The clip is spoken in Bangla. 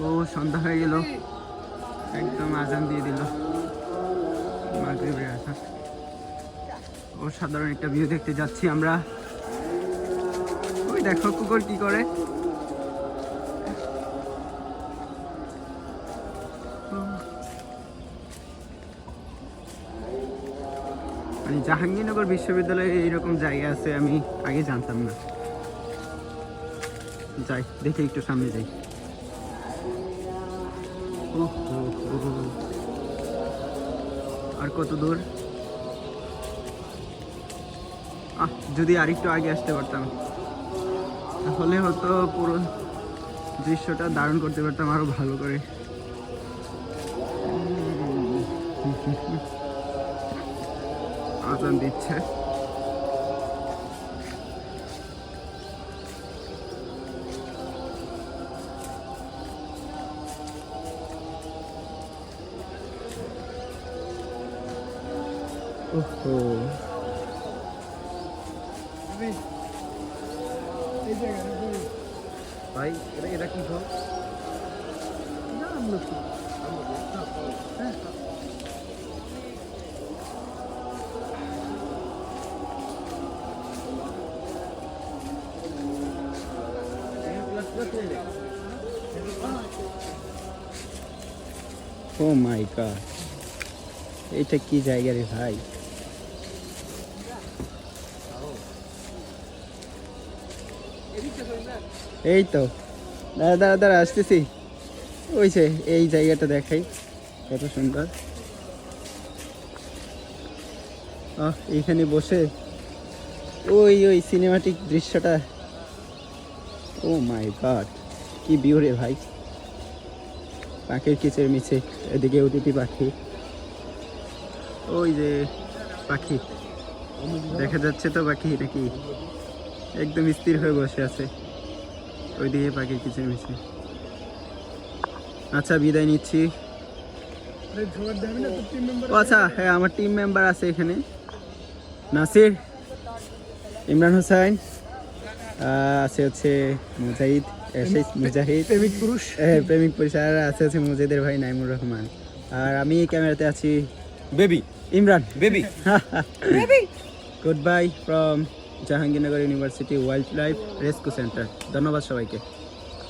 ও সন্ধ্যা হয়ে গেল, একদম আজান দিয়ে দিল মাগরিবের আজান। অসাধারণ একটা ভিউ দেখতে যাচ্ছি আমরা। ওই দেখো কুকুর কি করে। মানে জাহাঙ্গীরনগর বিশ্ববিদ্যালয়ে এইরকম জায়গা আছে আমি আগে জানতাম না। যাই দেখে একটু সামনে যাই। আর কত দূর? যদি আরেকটু আগে আসতে পারতাম তাহলে হয়তো পুরো দৃশ্যটা ধারণ করতে পারতাম আরো ভালো করে। আজান দিচ্ছে। ওহো ভাই, এটা কি ফল? ও মাই গড, এটা কি জায়গা রে ভাই? এই তো দাঁড়া দাঁড়া দাঁড়া আসতেছি। ওই যে এই জায়গাটা দেখাই, কত সুন্দর। এইখানে বসে ওই ওই সিনেমাটিক দৃশ্যটা। ও মাই গড, কি ভিউ রে ভাই। পাখির কিচের মিছে, এদিকে অতিথি পাখি। ওই যে পাখি দেখা যাচ্ছে তো, পাখি নাকি একদম স্থির হয়ে বসে আছে ওইদিকে পাখির কিচের মিছে। আচ্ছা বিদায় নিচ্ছি। আচ্ছা হ্যাঁ, আমার টিম মেম্বার আছে এখানে, নাসির, ইমরান হোসেন, আছে হচ্ছে মুজাহিদ, প্রেমিক পুরুষ, আর আছে হচ্ছে মুজাহিদের ভাই নাইমুর রহমান, আর আমি ক্যামেরাতে আছি baby Imran baby. Good buy from Jahangirnagar university wild life rescue centre. ধন্যবাদ সবাইকে।